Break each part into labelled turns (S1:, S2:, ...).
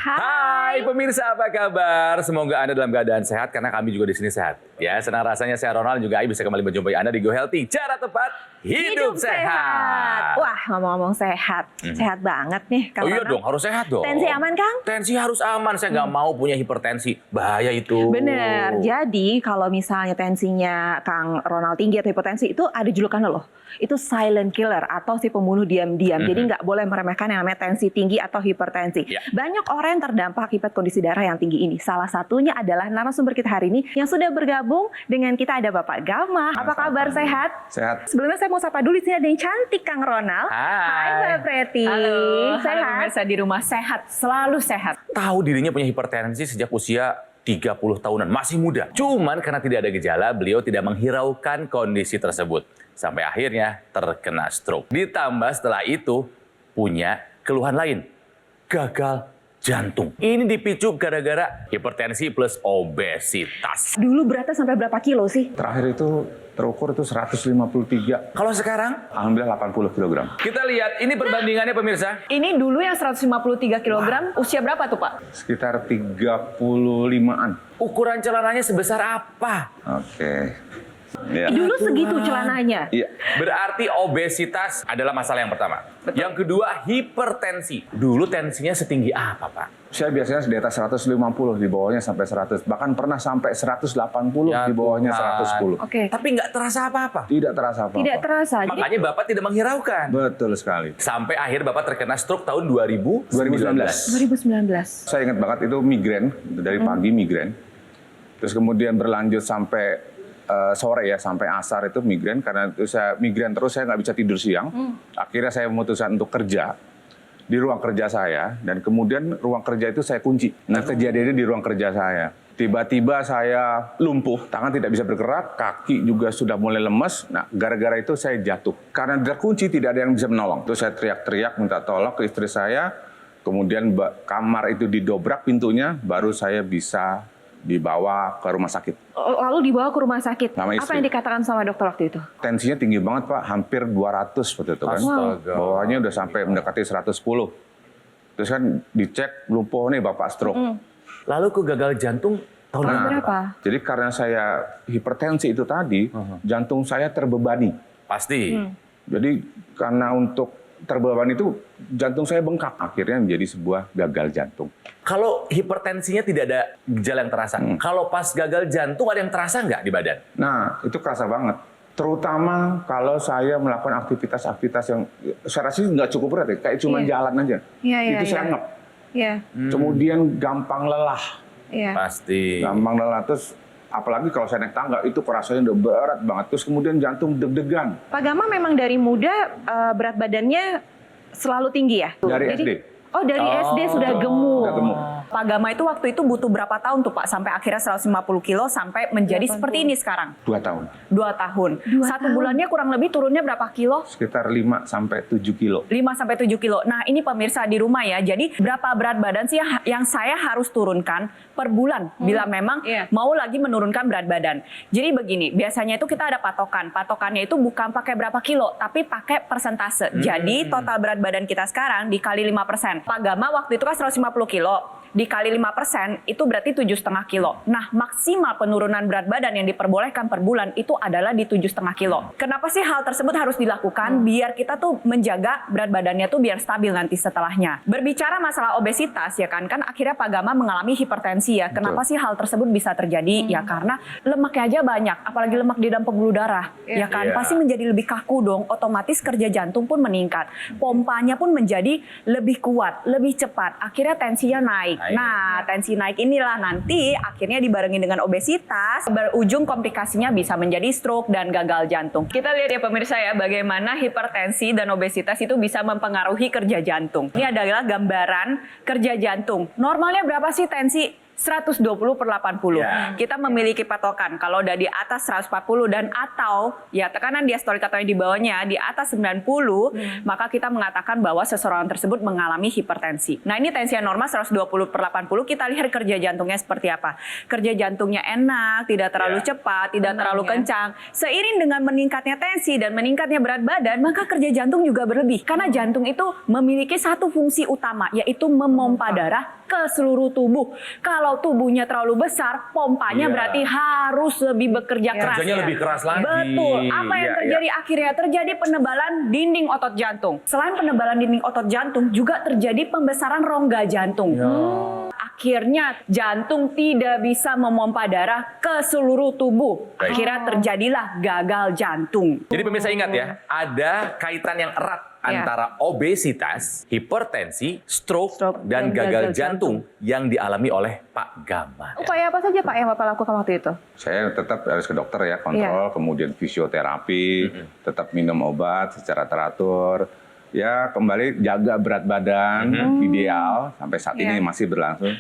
S1: Hai pemirsa, apa kabar? Semoga Anda dalam keadaan sehat karena kami juga di sini sehat. Ya, senang rasanya saya Ronald juga Ai bisa kembali menjumpai Anda di Go Healthy. Cara tepat hidup sehat.
S2: Wah, ngomong-ngomong sehat, sehat banget nih.
S1: Oh iya dong, harus sehat dong.
S2: Tensi aman, Kang?
S1: Tensi harus aman. Saya nggak mau punya hipertensi, bahaya itu.
S2: Bener. Jadi kalau misalnya tensinya Kang Ronald tinggi atau hipertensi itu ada julukannya loh. Itu silent killer atau si pembunuh diam-diam. Jadi nggak boleh meremehkan yang namanya tensi tinggi atau hipertensi.
S1: Ya.
S2: Banyak orang yang terdampak akibat kondisi darah yang tinggi ini. Salah satunya adalah narasumber kita hari ini yang sudah bergabung dengan kita, ada Bapak Gama. Apa kabar, sehat?
S3: Sehat.
S2: Sebelumnya saya mau sapa dulu, di sini ada yang cantik, Kang Ronald.
S1: Hai.
S2: Mbak Preti.
S4: Halo
S2: Sehat?
S4: pemirsa di rumah, sehat, selalu sehat.
S1: Tahu dirinya punya hipertensi sejak usia 30 tahunan, masih muda. Cuman karena tidak ada gejala, beliau tidak menghiraukan kondisi tersebut. Sampai akhirnya terkena stroke. Ditambah setelah itu punya keluhan lain, gagal jantung. Ini dipicu gara-gara hipertensi plus obesitas.
S2: Dulu beratnya sampai berapa kilo sih?
S3: Terakhir itu terukur itu 153.
S1: Kalau sekarang,
S3: Alhamdulillah 80 kg.
S1: kita lihat ini perbandingannya pemirsa.
S4: Ini dulu yang 153 kg, usia berapa tuh Pak?
S3: Sekitar 35-an.
S1: Ukuran celananya sebesar apa?
S3: Oke. Ya.
S2: Dulu segitu celananya.
S3: Iya.
S1: Berarti obesitas adalah masalah yang pertama. Yang kedua, hipertensi. Dulu tensinya setinggi apa, Pak?
S3: Saya biasanya di atas 150, di bawahnya sampai 100. Bahkan pernah sampai 180,
S1: Ya
S3: di bawahnya
S1: Tuhan.
S3: 110.
S2: Oke.
S1: Tapi nggak terasa apa-apa.
S3: Tidak terasa apa-apa.
S2: Tidak terasa. Jadi
S1: Makanya Bapak tidak menghiraukan.
S3: Betul sekali.
S1: Sampai akhir Bapak terkena stroke tahun 2019.
S3: 2019.
S2: 2019.
S3: Saya ingat banget itu migrain, dari pagi migrain. Terus kemudian berlanjut sampai sore ya, sampai asar itu migrain. Karena itu saya migrain terus, saya nggak bisa tidur siang. Akhirnya saya memutuskan untuk kerja di ruang kerja saya. Dan kemudian ruang kerja itu saya kunci. Nah, kejadiannya di ruang kerja saya. Tiba-tiba saya lumpuh, tangan tidak bisa bergerak, kaki juga sudah mulai lemes. Nah, gara-gara itu saya jatuh. Karena terkunci, tidak ada yang bisa menolong. Terus saya teriak-teriak minta tolong ke istri saya. Kemudian kamar itu didobrak pintunya, baru saya bisa dibawa ke rumah sakit.
S2: Lalu dibawa ke rumah sakit.
S3: Sama istri.
S2: Apa yang dikatakan sama dokter waktu itu?
S3: Tensinya tinggi banget, Pak, hampir 200 seperti itu kan.
S1: Astaga.
S3: Bawahnya udah sampai mendekati 110. Terus kan dicek, lumpuh nih Bapak stroke.
S1: Lalu ke gagal jantung tahun
S2: Tahun
S1: berapa?
S2: berapa?
S3: Jadi karena saya hipertensi itu tadi, jantung saya terbebani.
S1: Pasti.
S3: Jadi karena untuk terbebani itu jantung saya bengkak, akhirnya menjadi sebuah gagal jantung.
S1: Kalau hipertensinya tidak ada gejala yang terasa. Kalau pas gagal jantung ada yang terasa nggak di badan?
S3: Nah, itu kerasa banget. Terutama kalau saya melakukan aktivitas-aktivitas yang saya rasa nggak cukup berat ya, kayak cuma jalan aja.
S2: Iya,
S3: Itu saya ngep.
S2: Iya.
S3: Kemudian gampang lelah.
S2: Iya.
S1: Pasti.
S3: Gampang lelah, terus apalagi kalau saya naik tangga itu rasanya udah berat banget. Terus kemudian jantung deg-degan.
S2: Pak Gama memang dari muda berat badannya selalu tinggi ya?
S3: Dari
S2: Jadi-
S3: SD.
S2: Oh, dari SD sudah gemuk.
S3: Udah gemuk.
S4: Pak Gama itu waktu itu butuh berapa tahun tuh Pak sampai akhirnya 150 kilo sampai menjadi
S2: 80.
S4: seperti ini sekarang?
S3: 2 tahun.
S4: 2 tahun. Satu bulannya kurang lebih turunnya berapa kilo?
S3: Sekitar 5 sampai 7 kilo.
S4: 5 sampai 7 kilo. Nah, ini pemirsa di rumah ya. Jadi berapa berat badan sih yang saya harus turunkan per bulan bila memang mau lagi menurunkan berat badan. Jadi begini, biasanya itu kita ada patokan. Patokannya itu bukan pakai berapa kilo, tapi pakai persentase. Jadi total berat badan kita sekarang dikali 5%. Pak Gama waktu itu kan 150 kilo. Dikali 5% itu berarti 7,5 kilo. Nah, maksimal penurunan berat badan yang diperbolehkan per bulan itu adalah di 7,5 kilo. Kenapa sih hal tersebut harus dilakukan? Biar kita tuh menjaga berat badannya tuh biar stabil nanti setelahnya. Berbicara masalah obesitas ya kan akhirnya Pak Gama mengalami hipertensi ya. Kenapa sih hal tersebut bisa terjadi? Ya karena lemaknya aja banyak, apalagi lemak di dalam pembuluh darah. Ya kan
S1: Iya.
S4: pasti menjadi lebih kaku dong. Otomatis kerja jantung pun meningkat. Pompanya pun menjadi lebih kuat, lebih cepat. Akhirnya tensinya naik. Nah, tensi naik inilah nanti akhirnya dibarengi dengan obesitas, berujung komplikasinya bisa menjadi stroke dan gagal jantung. Kita lihat ya pemirsa ya, bagaimana hipertensi dan obesitas itu bisa mempengaruhi kerja jantung. Ini adalah gambaran kerja jantung. Normalnya berapa sih tensi 120/80.
S1: Ya.
S4: Kita memiliki patokan kalau udah di atas 140 dan atau ya tekanan diastolik atau yang di bawahnya di atas 90, maka kita mengatakan bahwa seseorang tersebut mengalami hipertensi. Nah, ini tensi yang normal 120/80, kita lihat kerja jantungnya seperti apa. Kerja jantungnya enak, tidak terlalu cepat, tidak terlalu kencang. Seiring dengan meningkatnya tensi dan meningkatnya berat badan, maka kerja jantung juga berlebih. Karena jantung itu memiliki satu fungsi utama, yaitu memompa darah ke seluruh tubuh. Kalau tubuhnya terlalu besar, pompanya berarti harus lebih bekerja keras.
S1: Kerjanya lebih keras lagi.
S4: Betul. Apa yang terjadi akhirnya? Terjadi penebalan dinding otot jantung. Selain penebalan dinding otot jantung, juga terjadi pembesaran rongga jantung. Akhirnya jantung tidak bisa memompa darah ke seluruh tubuh. Akhirnya terjadilah gagal jantung.
S1: Jadi pemirsa ingat ya, ada kaitan yang erat antara obesitas, hipertensi, stroke, dan gagal jantung yang dialami oleh Pak Gama.
S2: Upaya apa saja Pak yang Bapak lakukan waktu itu?
S3: Saya tetap harus ke dokter ya, kontrol, kemudian fisioterapi, tetap minum obat secara teratur. Ya, kembali jaga berat badan ideal, sampai saat ini masih berlangsung.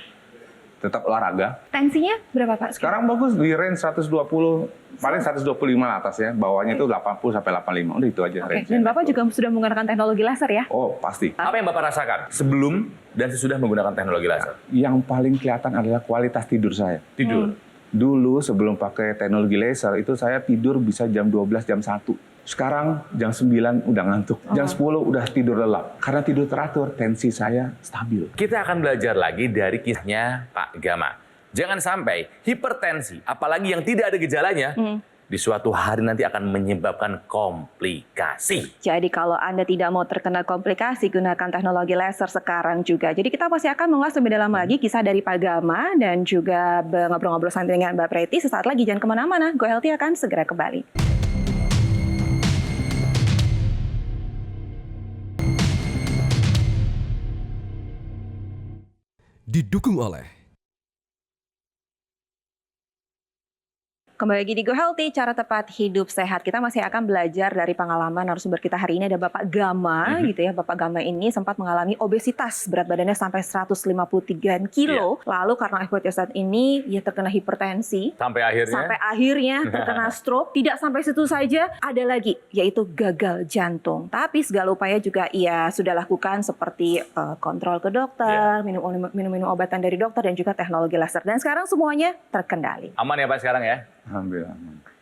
S3: Tetap olahraga.
S2: Tensinya berapa Pak?
S3: Sekarang bagus di range 120, paling 125 lah atas ya. Bawahnya itu 80 sampai 85. Udah itu aja range.
S2: Dan Bapak juga sudah menggunakan teknologi laser ya?
S3: Oh, pasti.
S1: Apa yang Bapak rasakan sebelum dan sesudah menggunakan teknologi laser?
S3: Yang paling kelihatan adalah kualitas tidur saya.
S1: Tidur.
S3: Dulu sebelum pakai teknologi laser itu saya tidur bisa jam 12, jam 1. Sekarang jam 9 udah ngantuk. Jam 10 udah tidur lelap. Karena tidur teratur, tensi saya stabil.
S1: Kita akan belajar lagi dari kisahnya Pak Gama. Jangan sampai hipertensi, apalagi yang tidak ada gejalanya, di suatu hari nanti akan menyebabkan komplikasi.
S2: Jadi kalau Anda tidak mau terkena komplikasi, gunakan teknologi laser sekarang juga. Jadi kita pasti akan mengulas lebih dalam lagi kisah dari Pak Gama dan juga ngobrol-ngobrol santai dengan Mbak Preti. Sesaat lagi, jangan kemana-mana. Go Healthy akan segera kembali.
S5: Didukung oleh
S2: Kembali lagi di Go Healthy, cara tepat hidup sehat. Kita masih akan belajar dari pengalaman narasumber kita hari ini ada Bapak Gama gitu ya. Bapak Gama ini sempat mengalami obesitas, berat badannya sampai 153 kilo. Lalu karena obesitas ini ya terkena hipertensi.
S1: Sampai akhirnya
S2: Terkena stroke. Tidak sampai situ saja, ada lagi yaitu gagal jantung. Tapi segala upaya juga ia sudah lakukan seperti kontrol ke dokter, minum obatan dari dokter dan juga teknologi laser. Dan sekarang semuanya terkendali.
S1: Aman ya Pak sekarang ya?
S3: Alhamdulillah.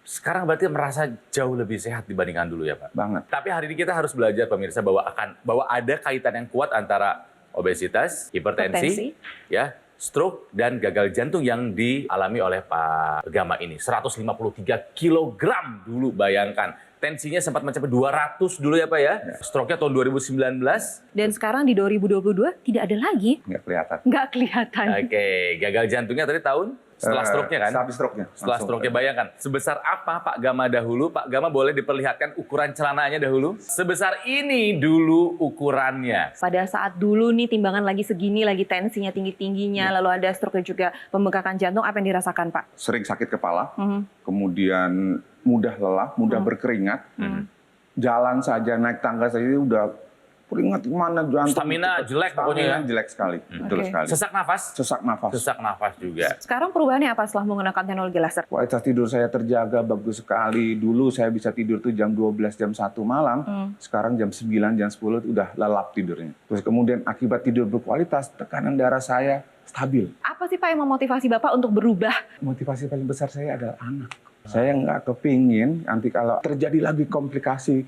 S1: Sekarang berarti merasa jauh lebih sehat dibandingkan dulu ya Pak?
S3: Banget.
S1: Tapi hari ini kita harus belajar pemirsa bahwa ada kaitan yang kuat antara obesitas, hipertensi, ya, stroke dan gagal jantung yang dialami oleh Pak Gama ini. 153 kilogram dulu, bayangkan. Tensinya sempat mencapai 200 dulu ya Pak ya. Stroke-nya tahun 2019.
S2: Dan sekarang di 2022 tidak ada lagi.
S3: Nggak kelihatan.
S2: Nggak kelihatan.
S1: Oke, gagal jantungnya tadi tahun? Setelah stroke-nya kan?
S3: Habis stroke-nya.
S1: Setelah stroke-nya, bayangkan. Sebesar apa Pak Gama dahulu? Pak Gama boleh diperlihatkan ukuran celananya dahulu? Sebesar ini dulu ukurannya.
S2: Pada saat dulu nih timbangan lagi segini, lagi tensinya tinggi-tingginya, lalu ada stroke juga pembengkakan jantung, apa yang dirasakan Pak?
S3: Sering sakit kepala, kemudian mudah lelah, mudah berkeringat. Jalan saja, naik tangga saja udah keringat mana jantung.
S1: Stamina jelek pokoknya ya?
S3: Jelek sekali, betul sekali.
S1: Sesak nafas?
S3: Sesak nafas.
S1: Sesak nafas juga.
S2: Sekarang perubahannya apa setelah menggunakan teknologi laser?
S3: Kualitas tidur saya terjaga bagus sekali. Dulu saya bisa tidur tuh jam 12, jam 1 malam. Sekarang jam 9, jam 10 udah lelap tidurnya. Terus kemudian akibat tidur berkualitas, tekanan darah saya stabil.
S2: Apa sih Pak yang memotivasi Bapak untuk berubah?
S3: Motivasi paling besar saya adalah anak. Saya nggak kepingin nanti kalau terjadi lagi komplikasi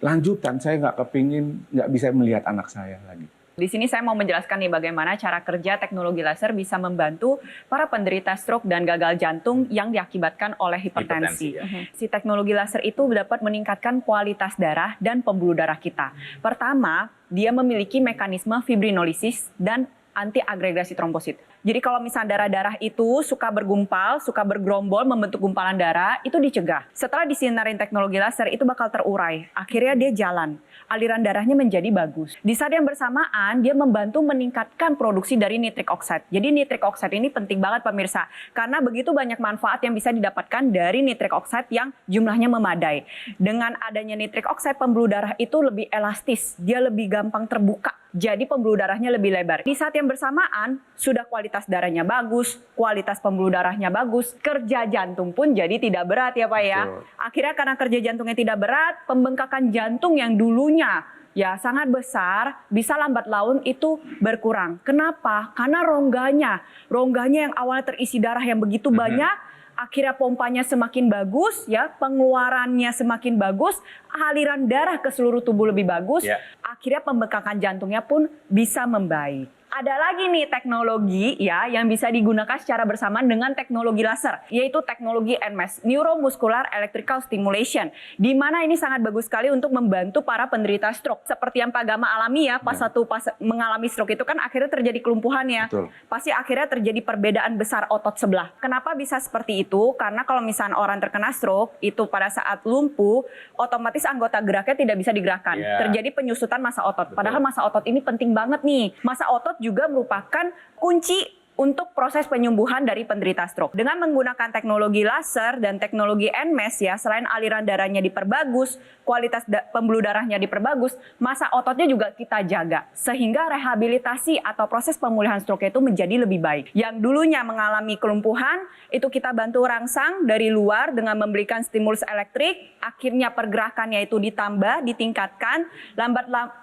S3: lanjutan, saya nggak kepingin nggak bisa melihat anak saya lagi.
S4: Di sini saya mau menjelaskan nih bagaimana cara kerja teknologi laser bisa membantu para penderita stroke dan gagal jantung yang diakibatkan oleh hipertensi. Si teknologi laser itu dapat meningkatkan kualitas darah dan pembuluh darah kita. Pertama, dia memiliki mekanisme fibrinolisis dan antiagregasi trombosit. Jadi kalau misalnya darah-darah itu suka bergumpal, suka bergerombol, membentuk gumpalan darah, itu dicegah. Setelah disinarin teknologi laser, itu bakal terurai. Akhirnya dia jalan. Aliran darahnya menjadi bagus. Di saat yang bersamaan, dia membantu meningkatkan produksi dari nitric oxide. Jadi nitric oxide ini penting banget pemirsa. Karena begitu banyak manfaat yang bisa didapatkan dari nitric oxide yang jumlahnya memadai. Dengan adanya nitric oxide, pembuluh darah itu lebih elastis. Dia lebih gampang terbuka. jadi pembuluh darahnya lebih lebar. Di saat yang bersamaan, sudah kualitas darahnya bagus, kualitas pembuluh darahnya bagus, kerja jantung pun jadi tidak berat ya Pak ya.
S3: Betul.
S4: Akhirnya karena kerja jantungnya tidak berat, pembengkakan jantung yang dulunya ya sangat besar, bisa lambat laun itu berkurang. Kenapa? Karena rongganya yang awalnya terisi darah yang begitu banyak, akhirnya pompanya semakin bagus, ya pengeluarannya semakin bagus, aliran darah ke seluruh tubuh lebih bagus, akhirnya pembengkakan jantungnya pun bisa membaik. Ada lagi nih teknologi ya yang bisa digunakan secara bersamaan dengan teknologi laser, yaitu teknologi NMES, Neuromuscular Electrical Stimulation, di mana ini sangat bagus sekali untuk membantu para penderita stroke. Seperti yang Pak Gama alami ya, pas mengalami stroke itu kan akhirnya terjadi kelumpuhan ya.
S3: Betul.
S4: Pasti akhirnya terjadi perbedaan besar otot sebelah. Kenapa bisa seperti itu? Karena kalau misalnya orang terkena stroke, itu pada saat lumpuh, otomatis anggota geraknya tidak bisa digerakkan. Terjadi penyusutan massa otot. Padahal massa otot ini penting banget nih. Massa otot juga merupakan kunci untuk proses penyembuhan dari penderita stroke. Dengan menggunakan teknologi laser dan teknologi NMES ya, selain aliran darahnya diperbagus, kualitas pembuluh darahnya diperbagus, massa ototnya juga kita jaga. Sehingga rehabilitasi atau proses pemulihan stroke itu menjadi lebih baik. Yang dulunya mengalami kelumpuhan, itu kita bantu rangsang dari luar dengan memberikan stimulus elektrik, akhirnya pergerakannya itu ditambah, ditingkatkan,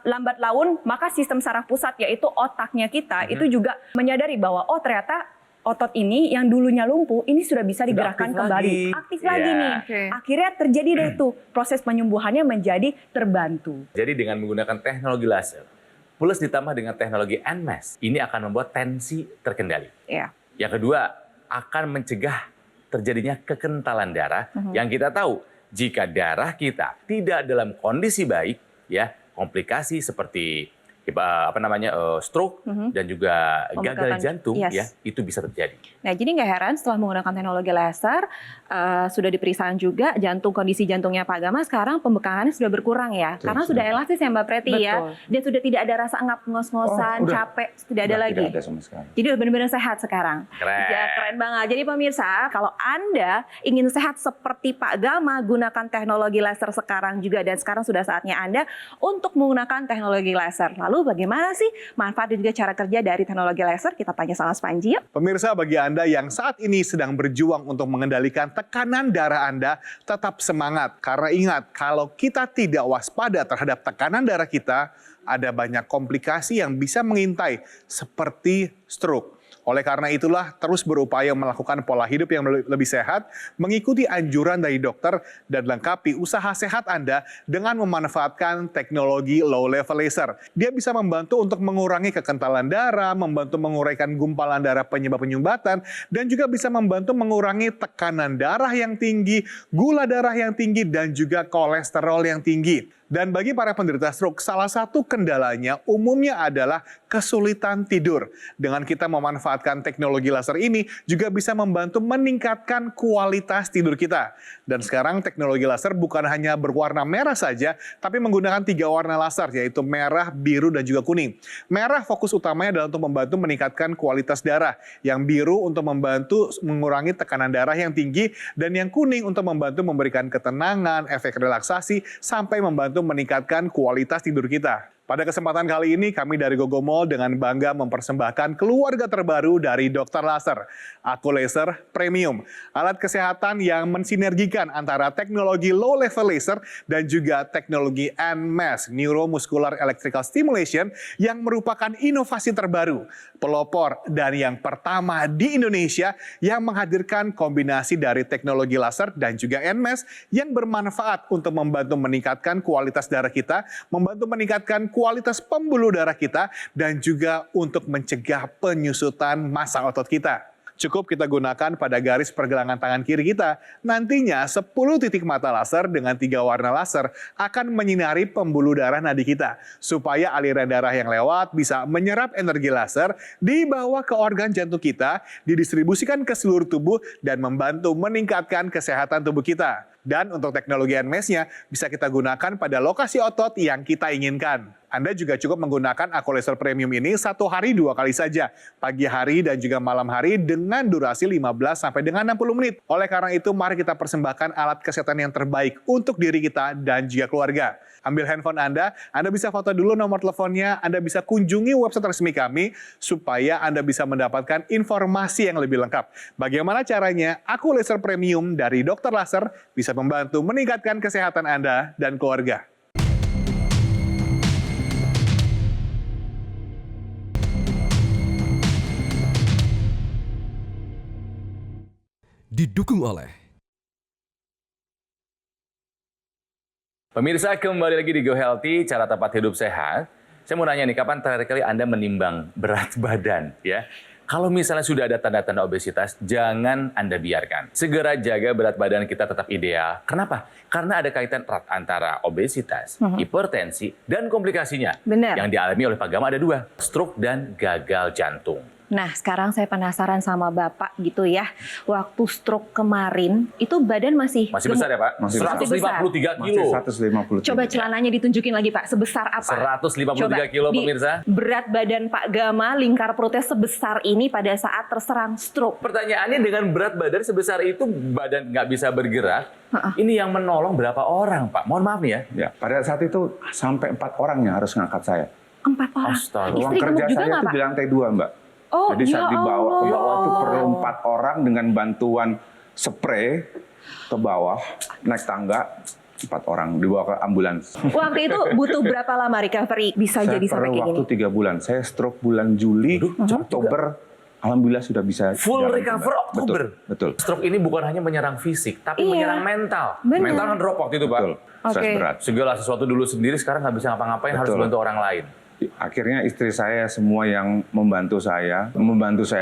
S4: lambat laun, maka sistem saraf pusat yaitu otaknya kita itu juga menyadari bahwa ternyata otot ini yang dulunya lumpuh ini sudah bisa digerakkan kembali. Aktif lagi nih. Akhirnya terjadi deh tuh proses penyembuhannya menjadi terbantu.
S1: Jadi dengan menggunakan teknologi laser plus ditambah dengan teknologi NMES, ini akan membuat tensi terkendali. Yang kedua, akan mencegah terjadinya kekentalan darah yang kita tahu jika darah kita tidak dalam kondisi baik, ya komplikasi seperti stroke dan juga gagal jantung ya itu bisa terjadi.
S2: Nah, jadi nggak heran setelah menggunakan teknologi laser sudah diperiksaan juga kondisi jantungnya Pak Gama sekarang pembekakannya sudah berkurang ya. Karena sudah elastis ya Mbak Preti ya. Dan sudah tidak ada rasa ngos-ngosan, capek, tidak ada lagi.
S3: Tidak ada sama sekali.
S2: Jadi udah benar-benar sehat sekarang. Ya, keren banget. Jadi pemirsa, kalau Anda ingin sehat seperti Pak Gama, gunakan teknologi laser sekarang juga, dan sekarang sudah saatnya Anda untuk menggunakan teknologi laser. Lalu bagaimana sih manfaat dan juga cara kerja dari teknologi laser? Kita tanya sama Mas Panji yuk.
S5: Pemirsa, bagi Anda yang saat ini sedang berjuang untuk mengendalikan tekanan darah Anda, tetap semangat. Karena ingat, kalau kita tidak waspada terhadap tekanan darah kita, ada banyak komplikasi yang bisa mengintai seperti stroke. Oleh karena itulah, terus berupaya melakukan pola hidup yang lebih sehat, mengikuti anjuran dari dokter, dan lengkapi usaha sehat Anda dengan memanfaatkan teknologi low level laser. Dia bisa membantu untuk mengurangi kekentalan darah, membantu menguraikan gumpalan darah penyebab penyumbatan, dan juga bisa membantu mengurangi tekanan darah yang tinggi, gula darah yang tinggi, dan juga kolesterol yang tinggi. Dan bagi para penderita stroke, salah satu kendalanya umumnya adalah kesulitan tidur. Dengan kita memanfaatkan teknologi laser ini juga bisa membantu meningkatkan kualitas tidur kita. Dan sekarang teknologi laser bukan hanya berwarna merah saja, tapi menggunakan 3 warna laser, yaitu merah, biru, dan juga kuning. Merah fokus utamanya adalah untuk membantu meningkatkan kualitas darah. Yang biru untuk membantu mengurangi tekanan darah yang tinggi, dan yang kuning untuk membantu memberikan ketenangan, efek relaksasi, sampai membantu meningkatkan kualitas tidur kita. Pada kesempatan kali ini, kami dari Gogomall dengan bangga mempersembahkan keluarga terbaru dari Dokter Laser, Aku Laser Premium. Alat kesehatan yang mensinergikan antara teknologi low level laser dan juga teknologi NMES, Neuromuscular Electrical Stimulation, yang merupakan inovasi terbaru, pelopor, dan yang pertama di Indonesia yang menghadirkan kombinasi dari teknologi laser dan juga NMES yang bermanfaat untuk membantu meningkatkan kualitas darah kita, membantu meningkatkan kualitas pembuluh darah kita, dan juga untuk mencegah penyusutan massa otot kita. Cukup kita gunakan pada garis pergelangan tangan kiri kita. Nantinya 10 titik mata laser dengan 3 warna laser akan menyinari pembuluh darah nadi kita, supaya aliran darah yang lewat bisa menyerap energi laser, dibawa ke organ jantung kita, didistribusikan ke seluruh tubuh, dan membantu meningkatkan kesehatan tubuh kita. Dan untuk teknologi NMES-nya bisa kita gunakan pada lokasi otot yang kita inginkan. Anda juga cukup menggunakan Aku Laser Premium ini 1 hari 2 kali saja, pagi hari dan juga malam hari dengan durasi 15 sampai dengan 60 menit. Oleh karena itu, mari kita persembahkan alat kesehatan yang terbaik untuk diri kita dan juga keluarga. Ambil handphone Anda bisa foto dulu nomor teleponnya, Anda bisa kunjungi website resmi kami supaya Anda bisa mendapatkan informasi yang lebih lengkap. Bagaimana caranya? Aku Laser Premium dari Dr. Laser bisa membantu meningkatkan kesehatan Anda dan keluarga.
S6: Didukung oleh
S1: Pemirsa, kembali lagi di Go Healthy, cara tepat hidup sehat. Saya mau nanya nih, kapan terakhir kali Anda menimbang berat badan? Ya, kalau misalnya sudah ada tanda-tanda obesitas, jangan Anda biarkan. Segera jaga berat badan kita tetap ideal. Kenapa? Karena ada kaitan erat antara obesitas, hipertensi, dan komplikasinya.
S2: Benar.
S1: Yang dialami oleh Pak Gama ada 2, stroke dan gagal jantung.
S2: Nah, sekarang saya penasaran sama Bapak gitu ya. Waktu stroke kemarin, itu badan masih
S1: Besar ya Pak?
S3: Masih besar.
S1: 153 kilo.
S3: Masih 153.
S2: Coba celananya ditunjukin lagi Pak, sebesar apa?
S1: 153 kilo
S2: di
S1: pemirsa.
S2: berat badan Pak Gama, lingkar perutnya sebesar ini pada saat terserang stroke.
S1: Pertanyaannya, dengan berat badan sebesar itu, badan nggak bisa bergerak, ini yang menolong berapa orang Pak? Mohon maaf nih ya.
S3: Ya, pada saat itu sampai 4 orang yang harus ngangkat saya.
S2: 4 orang.
S1: Astaga.
S3: Ruang
S2: Istri
S3: kerja
S2: gemuk juga
S3: saya
S2: nggak
S3: itu
S2: Pak?
S3: di lantai 2, Mbak.
S2: Oh,
S3: Jadi saat
S2: ya
S3: dibawa ke bawah itu
S2: Allah.
S3: perlu 4 orang dengan bantuan spray ke bawah, naik tangga, 4 orang dibawa ke ambulans.
S2: Waktu itu butuh berapa lama recovery bisa
S3: Saya
S2: jadi sampai
S3: perlu
S2: kayak
S3: waktu
S2: gini?
S3: 3 bulan. Saya stroke bulan Juli, Oktober, alhamdulillah sudah bisa
S1: Full
S3: jalan
S1: recover
S3: kembali.
S1: Oktober.
S3: Betul.
S1: Stroke ini bukan hanya menyerang fisik, tapi
S2: Iya.
S1: menyerang mental.
S2: Benar.
S1: Mental kan drop waktu itu Pak.
S3: Betul. Stres
S2: Oke.
S3: berat.
S1: Segala sesuatu dulu sendiri, sekarang nggak bisa ngapa-ngapain, harus
S3: Betul.
S1: bantu orang lain.
S3: Akhirnya istri saya semua yang membantu saya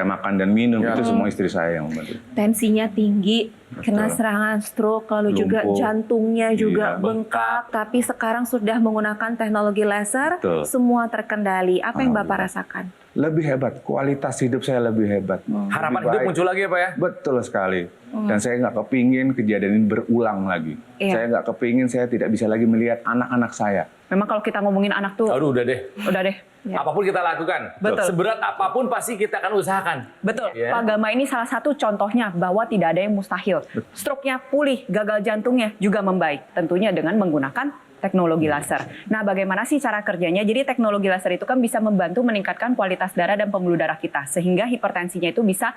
S3: makan dan minum, itu semua istri saya yang membantu.
S2: Tensinya tinggi, kena serangan stroke, lalu juga
S3: Lumpuh.
S2: jantungnya juga
S3: Iya,
S2: bengkak. Tapi sekarang sudah menggunakan teknologi laser,
S3: Betul.
S2: semua terkendali. Apa yang Bapak rasakan?
S3: Lebih hebat, kualitas hidup saya lebih hebat.
S1: Harapan
S3: Lebih
S1: hidup
S3: baik.
S1: muncul lagi ya Pak ya?
S3: Betul sekali. Dan saya nggak kepingin kejadian ini berulang lagi.
S2: Iya.
S3: Saya nggak kepingin saya tidak bisa lagi melihat anak-anak saya.
S4: Memang kalau kita ngomongin anak tuh,
S1: Aduh, udah deh.
S4: udah deh.
S2: Ya.
S1: Apapun kita lakukan.
S4: Betul.
S1: Seberat apapun pasti kita akan usahakan.
S4: Betul,
S1: Ya.
S4: Pak Gama ini salah satu contohnya bahwa tidak ada yang mustahil. Stroke-nya pulih, gagal jantungnya juga membaik. Tentunya dengan menggunakan teknologi laser. Nah, bagaimana sih cara kerjanya? Jadi teknologi laser itu kan bisa membantu meningkatkan kualitas darah dan pembuluh darah kita. Sehingga hipertensinya itu bisa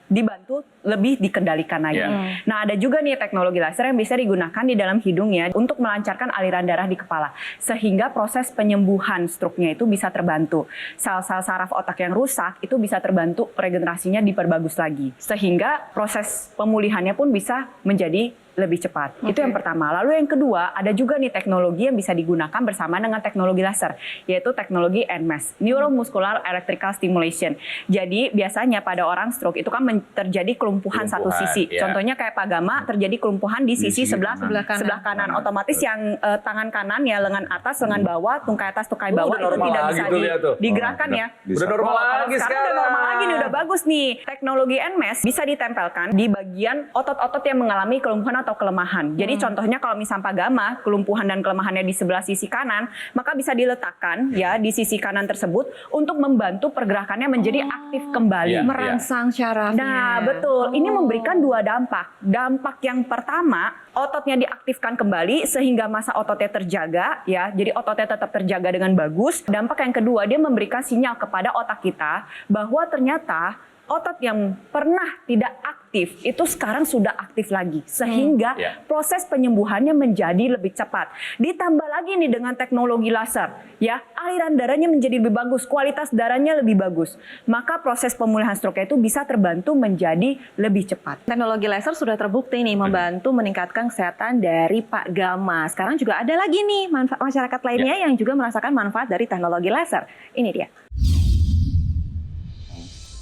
S4: dibantu lebih dikendalikan lagi.
S1: Yeah.
S4: Nah, ada juga nih teknologi laser yang bisa digunakan di dalam hidungnya untuk melancarkan aliran darah di kepala. Sehingga proses penyembuhan stroke-nya itu bisa terbantu. Sel-sel saraf otak yang rusak itu bisa terbantu regenerasinya diperbagus lagi. Sehingga proses pemulihannya pun bisa menjadi lebih cepat. Itu yang pertama. Lalu yang kedua, ada juga nih teknologi yang bisa digunakan bersama dengan teknologi laser, yaitu teknologi NMES, Neuromuscular Electrical Stimulation. Jadi biasanya pada orang stroke itu kan terjadi kelumpuhan satu sisi.
S1: Ya.
S4: Contohnya kayak Pak Gama terjadi kelumpuhan di sisi sebelah
S3: kanan.
S4: sebelah kanan. Otomatis yang tangan kanan ya, lengan atas, lengan bawah, tungkai atas, tungkai bawah
S1: udah
S4: itu
S1: normal
S4: tidak
S1: lagi
S4: bisa
S1: tuh, lihat tuh.
S4: digerakkan
S3: Oh,
S4: ya.
S3: bisa.
S1: Udah normal
S4: Kalau
S1: lagi
S4: sekarang udah normal lagi nih, udah bagus nih. Teknologi NMES bisa ditempelkan di bagian otot-otot yang mengalami kelumpuhan atau kelemahan. Jadi contohnya kalau misalnya Pak Gama kelumpuhan dan kelemahannya di sebelah sisi kanan, maka bisa diletakkan ya di sisi kanan tersebut untuk membantu pergerakannya menjadi aktif kembali.
S1: Iya.
S2: Merangsang syarafnya.
S4: Nah, betul. Ini memberikan 2 dampak. Dampak yang pertama, ototnya diaktifkan kembali sehingga massa ototnya terjaga ya. Jadi ototnya tetap terjaga dengan bagus. Dampak yang kedua, dia memberikan sinyal kepada otak kita bahwa ternyata otot yang pernah tidak aktif itu sekarang sudah aktif lagi, sehingga
S1: Ya.
S4: proses penyembuhannya menjadi lebih cepat. Ditambah lagi nih dengan teknologi laser, ya aliran darahnya menjadi lebih bagus, kualitas darahnya lebih bagus, maka proses pemulihan stroke itu bisa terbantu menjadi lebih cepat.
S2: Teknologi laser sudah terbukti nih membantu meningkatkan kesehatan dari Pak Gama. Sekarang juga ada lagi nih masyarakat lainnya yang juga merasakan manfaat dari teknologi laser. Ini dia.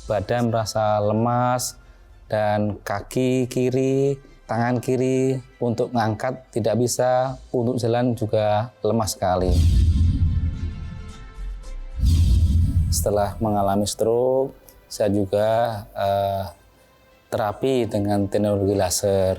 S7: Badan merasa lemas dan kaki kiri, tangan kiri untuk mengangkat tidak bisa, untuk jalan juga lemas sekali. Setelah mengalami stroke, saya juga terapi dengan teknologi laser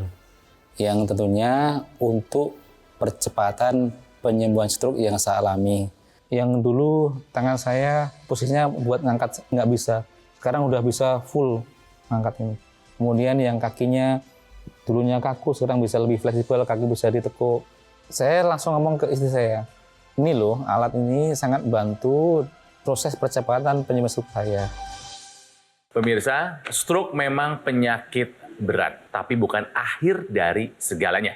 S7: yang tentunya untuk percepatan penyembuhan stroke yang saya alami. Yang dulu tangan saya posisinya buat ngangkat nggak bisa. Sekarang udah bisa full ngangkat ini. Kemudian yang kakinya dulunya kaku, sekarang bisa lebih fleksibel, kaki bisa ditekuk. Saya langsung ngomong ke istri saya, ini loh alat ini sangat bantu proses percepatan penyembuhan stroke saya.
S1: Pemirsa, stroke memang penyakit berat, tapi bukan akhir dari segalanya.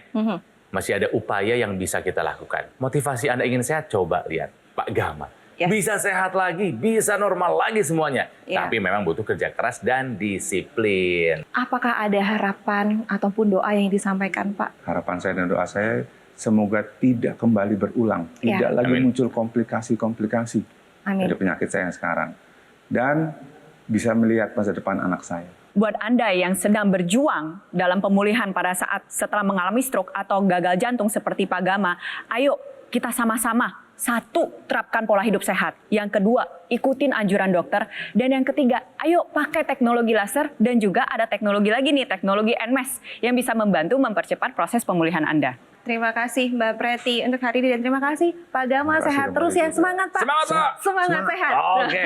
S1: Masih ada upaya yang bisa kita lakukan. Motivasi Anda ingin sehat, coba lihat Pak Gama.
S2: Ya.
S1: Bisa sehat lagi, bisa normal lagi semuanya.
S2: Ya.
S1: Tapi memang butuh kerja keras dan disiplin.
S2: Apakah ada harapan ataupun doa yang disampaikan, Pak?
S3: Harapan saya dan doa saya semoga tidak kembali berulang,
S2: Ya.
S3: tidak lagi
S1: Amin.
S3: muncul komplikasi-komplikasi
S2: Amin.
S3: dari penyakit saya yang sekarang, dan bisa melihat masa depan anak saya.
S4: Buat Anda yang sedang berjuang dalam pemulihan pada saat setelah mengalami stroke atau gagal jantung seperti Pak Gama, ayo kita sama-sama. Satu, terapkan pola hidup sehat. Yang kedua, ikutin anjuran dokter. Dan yang ketiga, ayo pakai teknologi laser dan juga ada teknologi lagi nih, teknologi NMAS yang bisa membantu mempercepat proses pemulihan Anda.
S2: Terima kasih Mbak Preti untuk hari ini dan terima kasih Pak Gama,
S3: Terima kasih
S2: sehat
S3: kembali
S2: terus ya.
S3: juga.
S2: Semangat Pak.
S1: Semangat, Pak.
S2: Semangat sehat.
S1: Oke.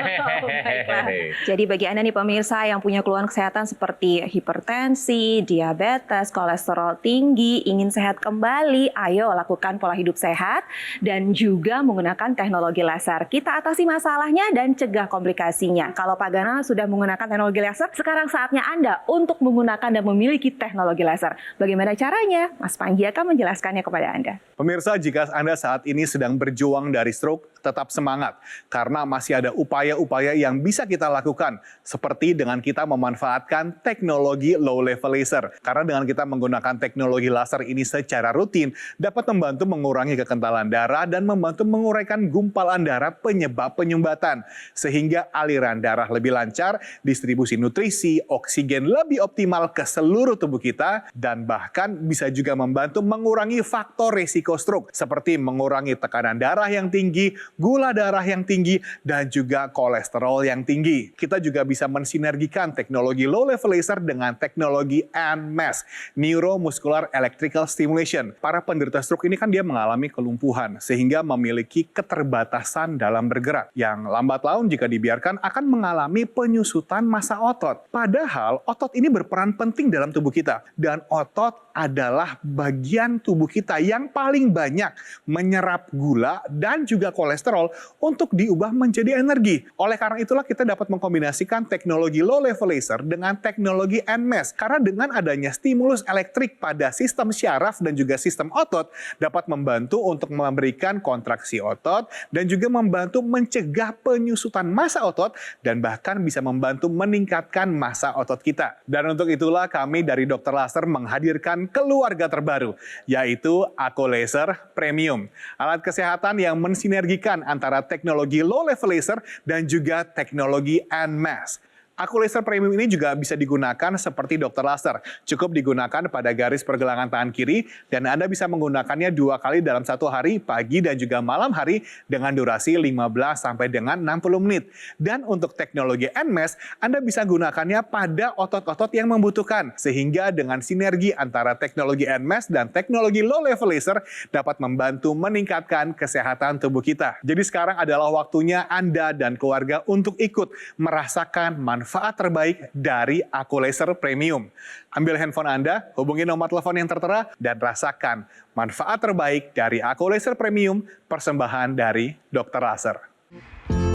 S2: Baiklah. Jadi bagi Anda nih pemirsa yang punya keluhan kesehatan seperti hipertensi, diabetes, kolesterol tinggi, ingin sehat kembali, ayo lakukan pola hidup sehat dan juga menggunakan teknologi laser. Kita atasi masalahnya dan cegah komplikasinya. Kalau Pak Gama sudah menggunakan teknologi laser, sekarang saatnya Anda untuk menggunakan dan memiliki teknologi laser. Bagaimana caranya? Mas Panji akan menjelaskan kepada Anda.
S5: Pemirsa, jika Anda saat ini sedang berjuang dari stroke, tetap semangat. Karena masih ada upaya-upaya yang bisa kita lakukan. Seperti dengan kita memanfaatkan teknologi low level laser. Karena dengan kita menggunakan teknologi laser ini secara rutin, dapat membantu mengurangi kekentalan darah dan membantu menguraikan gumpalan darah penyebab penyumbatan. Sehingga aliran darah lebih lancar, distribusi nutrisi, oksigen lebih optimal ke seluruh tubuh kita, dan bahkan bisa juga membantu mengurangi faktor risiko stroke seperti mengurangi tekanan darah yang tinggi, gula darah yang tinggi, dan juga kolesterol yang tinggi. Kita juga bisa mensinergikan teknologi low level laser dengan teknologi NMAS, Neuromuscular Electrical Stimulation. Para penderita stroke ini kan dia mengalami kelumpuhan sehingga memiliki keterbatasan dalam bergerak yang lambat laun jika dibiarkan akan mengalami penyusutan massa otot. Padahal otot ini berperan penting dalam tubuh kita dan otot adalah bagian tubuh kita yang paling banyak menyerap gula dan juga kolesterol untuk diubah menjadi energi. Oleh karena itulah kita dapat mengkombinasikan teknologi low level laser dengan teknologi NMAS. Karena dengan adanya stimulus elektrik pada sistem syaraf dan juga sistem otot dapat membantu untuk memberikan kontraksi otot dan juga membantu mencegah penyusutan massa otot dan bahkan bisa membantu meningkatkan massa otot kita. Dan untuk itulah kami dari Dr. Laser menghadirkan keluarga terbaru, yaitu Ako Laser Premium. Alat kesehatan yang mensinergikan antara teknologi low level laser dan juga teknologi NMAS. Aku Laser Premium ini juga bisa digunakan seperti Dr. Laser. Cukup digunakan pada garis pergelangan tangan kiri dan Anda bisa menggunakannya 2 kali dalam 1 hari, pagi dan juga malam hari dengan durasi 15 sampai dengan 60 menit. Dan untuk teknologi NMAS, Anda bisa gunakannya pada otot-otot yang membutuhkan. Sehingga dengan sinergi antara teknologi NMAS dan teknologi low level laser dapat membantu meningkatkan kesehatan tubuh kita. Jadi sekarang adalah waktunya Anda dan keluarga untuk ikut merasakan manfaat terbaik dari Ako Laser Premium. Ambil handphone Anda, hubungi nomor telepon yang tertera, dan rasakan manfaat terbaik dari Ako Laser Premium, persembahan dari Dr. Laser.